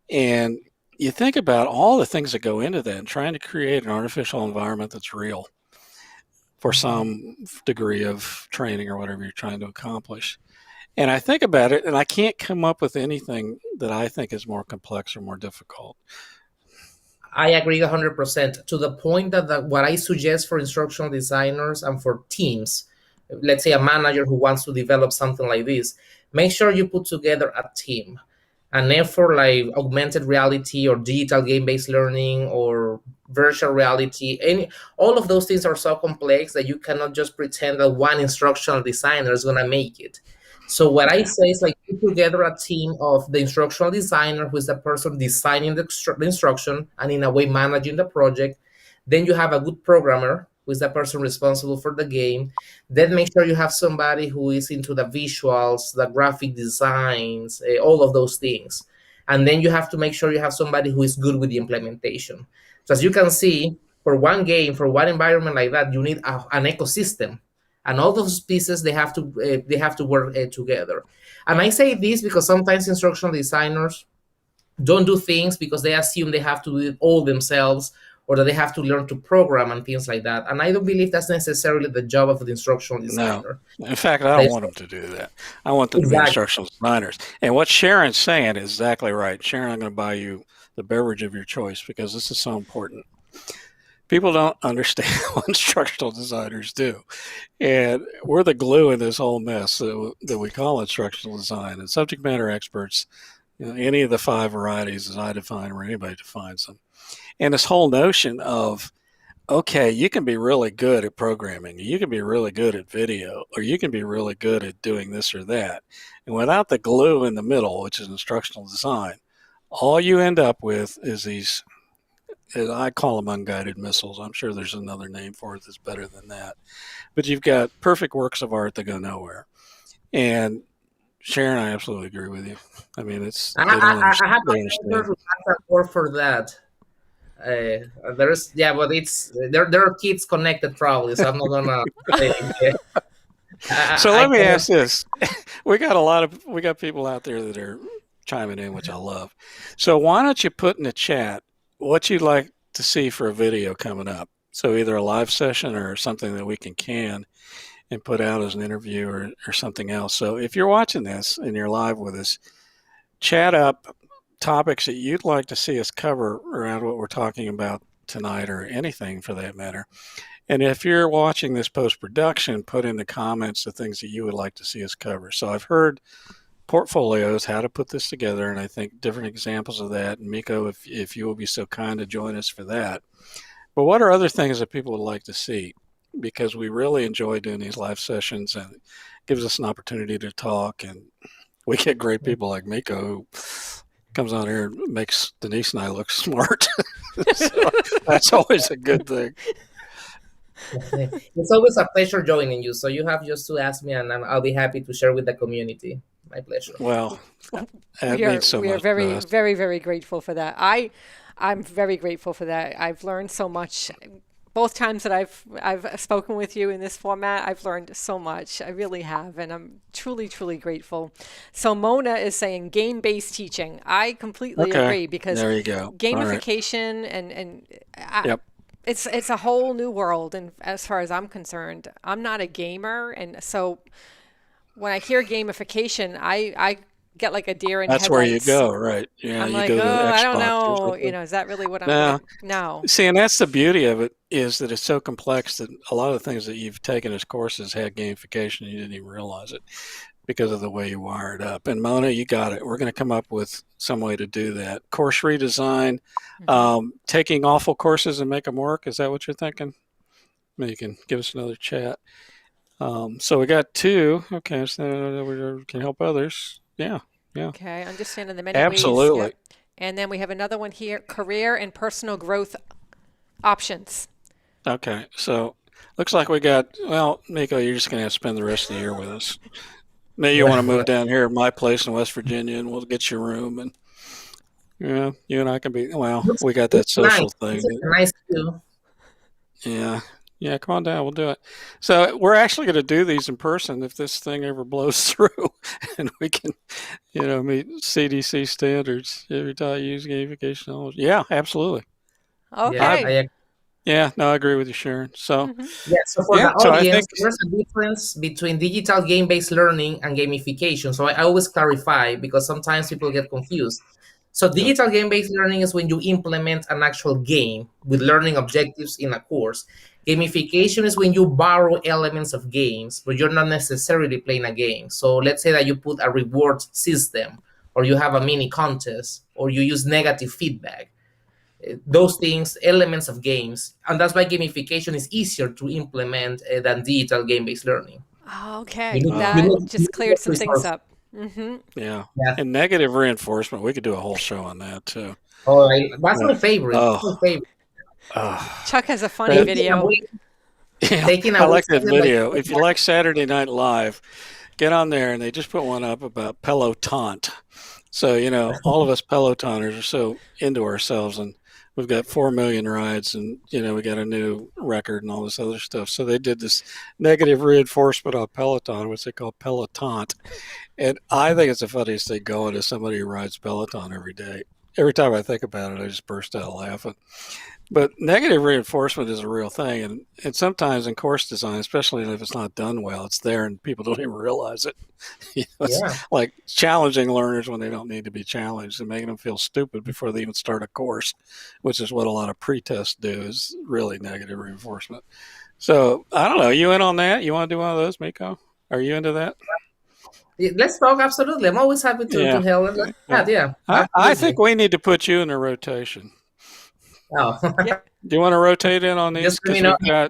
And you think about all the things that go into that and trying to create an artificial environment that's real for some degree of training or whatever you're trying to accomplish. And I think about it, and I can't come up with anything that I think is more complex or more difficult. I agree 100% to the point that what I suggest for instructional designers and for teams, let's say a manager who wants to develop something like this, make sure you put together a team. And then for like augmented reality or digital game-based learning or virtual reality, all of those things are so complex that you cannot just pretend that one instructional designer is going to make it. So what I say is like put together a team of the instructional designer, who is the person designing the instruction and in a way managing the project. Then you have a good programmer, who is the person responsible for the game. Then make sure you have somebody who is into the visuals, the graphic designs, all of those things. And then you have to make sure you have somebody who is good with the implementation. So as you can see, for one game, for one environment like that, you need an ecosystem, and all those pieces they have to work together. And I say this because sometimes instructional designers don't do things because they assume they have to do it all themselves, or that they have to learn to program and things like that. And I don't believe that's necessarily the job of the instructional No. designer. In fact, I don't want them to do that. I want them to be Exactly. instructional designers. And what Sharon's saying is exactly right. Sharon, I'm going to buy you the beverage of your choice because this is so important. People don't understand what instructional designers do. And we're the glue in this whole mess that we call instructional design. And subject matter experts, any of the 5 varieties as I define or anybody defines them. And this whole notion of, okay, you can be really good at programming, you can be really good at video, or you can be really good at doing this or that. And without the glue in the middle, which is instructional design, all you end up with is these, I call them unguided missiles. I'm sure there's another name for it that's better than that. But you've got perfect works of art that go nowhere. And Sharon, I absolutely agree with you. I mean, it's I have a word for that. There's but it's there are kids connected probably, so I'm not gonna say so let me ask this. We got people out there that are chiming in, which I love. So why don't you put in the chat what you'd like to see for a video coming up? So either a live session or something that we can and put out as an interview or something else. So if you're watching this and you're live with us, chat up topics that you'd like to see us cover around what we're talking about tonight, or anything for that matter. And if you're watching this post-production, put in the comments the things that you would like to see us cover. So I've heard portfolios, how to put this together, and I think different examples of that. And Miko, if you will be so kind to join us for that. But what are other things that people would like to see? Because we really enjoy doing these live sessions, and it gives us an opportunity to talk, and we get great people like Miko who comes on here and makes Denise and I look smart. So that's always a good thing. It's always a pleasure joining you. So you have just to ask me, and I'll be happy to share with the community. My pleasure. Well, we are very, very, very grateful for that. I'm very grateful for that. I've learned so much. Both times that I've spoken with you in this format, I've learned so much. I really have, and I'm truly, truly grateful. So Mona is saying game-based teaching. I completely agree, because there you go. Gamification Yep. It's a whole new world, and as far as I'm concerned, I'm not a gamer, and so when I hear gamification, I get like a deer in headlights. That's where you go, right? Yeah, I'm you like, go to I don't know, Xbox. is that really what I'm No. See, and that's the beauty of it, is that it's so complex that a lot of the things that you've taken as courses had gamification and you didn't even realize it because of the way you wire it up. And Mona, you got it. We're going to come up with some way to do that. Course redesign, taking awful courses and make them work. Is that what you're thinking? Maybe you can give us another chat. So we got 2. Okay, so we can help others. Yeah. Okay, understanding the many Absolutely. ways. Yep. And then we have another one here, career and personal growth options. Okay, so looks like we got, well, Miko, you're just going to have to spend the rest of the year with us. Maybe you want to move down here at my place in West Virginia, and we'll get your room, and you and I can be, well, we got that social thing. Nice too. Yeah, come on down. We'll do it. So we're actually going to do these in person if this thing ever blows through, and we can, meet CDC standards every time you use gamification. Yeah, absolutely. Okay. I agree with you, Sharon. So so for the audience, there's a difference between digital game-based learning and gamification. So I always clarify, because sometimes people get confused. So digital game-based learning is when you implement an actual game with learning objectives in a course. Gamification is when you borrow elements of games, but you're not necessarily playing a game. So let's say that you put a reward system, or you have a mini contest, or you use negative feedback. Those things, elements of games. And that's why gamification is easier to implement than digital game-based learning. Okay, You that just cleared some things up. Yeah. Yeah. And negative reinforcement, we could do a whole show on that too. Oh, that's Yeah. my favorite. That's my Oh, favorite. Chuck has a funny that, Taking video. away, yeah, taking I away like that something like video. If you like Saturday Night Live, get on there and they just put one up about Peloton. So, all of us Pelotoners are so into ourselves, and we've got 4 million rides, and, we got a new record and all this other stuff. So they did this negative reinforcement on Peloton, which they call Peloton. And I think it's the funniest thing going as somebody who rides Peloton every day. Every time I think about it, I just burst out laughing. But negative reinforcement is a real thing. And sometimes in course design, especially if it's not done well, it's there and people don't even realize it. It's yeah. like challenging learners when they don't need to be challenged and making them feel stupid before they even start a course, which is what a lot of pre-tests do, is really negative reinforcement. So I don't know. You in on that? You want to do one of those, Miko? Are you into that? Let's talk. Absolutely. I'm always happy to help. Yeah. I think we need to put you in a rotation. Oh. Do you want to rotate in on these? Just let me Because know.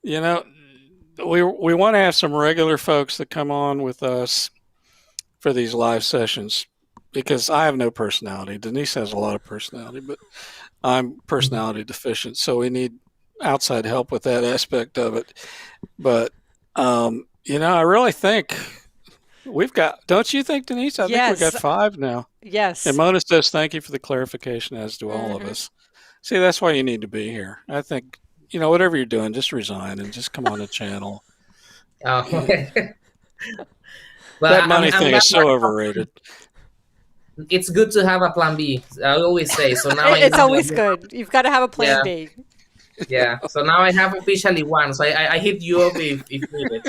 we've got, we want to have some regular folks that come on with us for these live sessions, because I have no personality. Denise has a lot of personality, but I'm personality deficient. So we need outside help with that aspect of it. But, I really think we've got, don't you think, Denise? I think Yes. we've got 5 now. Yes. And Mona says, thank you for the clarification, as do all of us. See, that's why you need to be here. I think, whatever you're doing, just resign and just come on the channel. Oh, okay. But That money I'm thing glad is so overrated. it's good to have a plan B. I always say. So now It's always good. You've got to have a plan B. Yeah. So now I have officially one. So I hit you up if needed.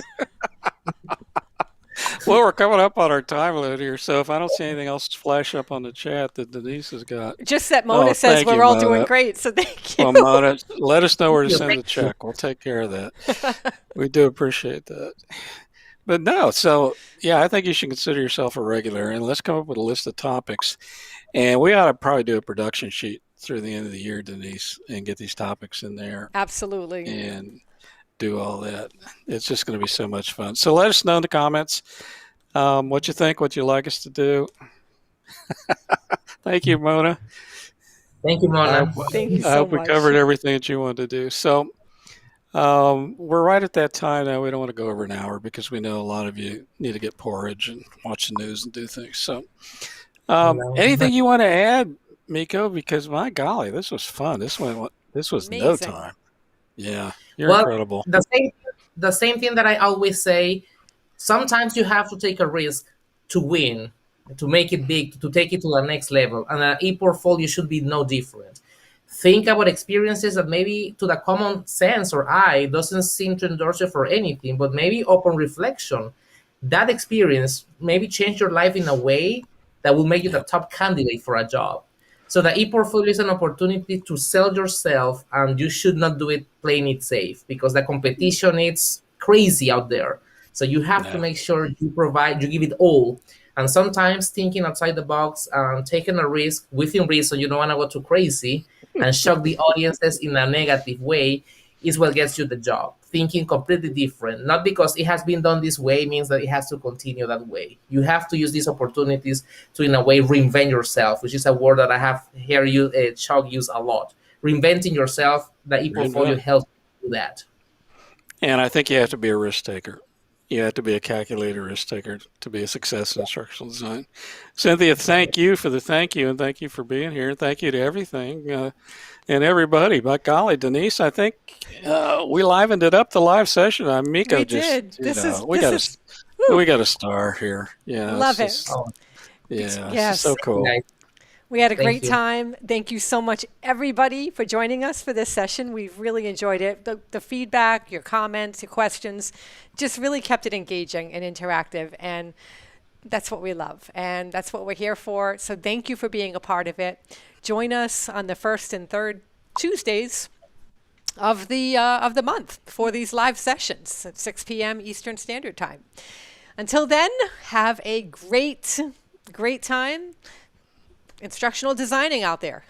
Well, we're coming up on our time limit here, so if I don't see anything else flash up on the chat that Denise has got. Just that Mona says thank we're you, all Mona. doing great, so thank you. Well, Mona, let us know where to send the check. We'll take care of that. We do appreciate that. But no, so yeah, I think you should consider yourself a regular, and let's come up with a list of topics. And we ought to probably do a production sheet through the end of the year, Denise, and get these topics in there Absolutely. and do all that. It's just going to be so much fun. So let us know in the comments what you think, what you'd like us to do. Thank you, Mona. Thank you, Mona. Thank you I so hope we much. covered everything that you wanted to do. So we're right at that time now. We don't want to go over an hour because we know a lot of you need to get porridge and watch the news and do things. So anything you want to add, Miko? Because my golly, this was fun. This was Amazing. no time. Yeah, you're incredible. The same thing that I always say. Sometimes you have to take a risk to win, to make it big, to take it to the next level. And an e-portfolio should be no different. Think about experiences that maybe to the common sense or eye doesn't seem to endorse you for anything, but maybe upon reflection, that experience maybe change your life in a way that will make you the top candidate for a job. So the e-portfolio is an opportunity to sell yourself, and you should not do it playing it safe, because the competition is crazy out there. So you have to make sure you give it all. And sometimes thinking outside the box and taking a risk within reason, you don't want to go too crazy and shock the audiences in a negative way, is what gets you the job. Thinking completely different, not because it has been done this way means that it has to continue that way. You have to use these opportunities to, in a way, reinvent yourself, which is a word that I have heard you, Chuck, use a lot. Reinventing yourself, the e-portfolio helps you do that. And I think you have to be a risk taker. You have to be a calculated risk taker to be a success in instructional design. Cynthia, thank you for the thank you, and thank you for being here. Thank you to everything and everybody. By golly, Denise, I think we livened it up, the live session. Miko We just, did. we got a star here. Yeah, Love it. Yeah, Yes. so cool. Nice. We had a Thank great you. time. Thank you so much, everybody, for joining us for this session. We've really enjoyed it. The feedback, your comments, your questions, just really kept it engaging and interactive. And that's what we love. And that's what we're here for. So thank you for being a part of it. Join us on the first and third Tuesdays of the month for these live sessions at 6 p.m. Eastern Standard Time. Until then, have a great time instructional designing out there.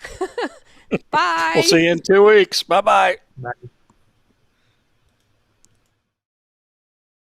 Bye. We'll see you in 2 weeks. Bye-bye. Bye.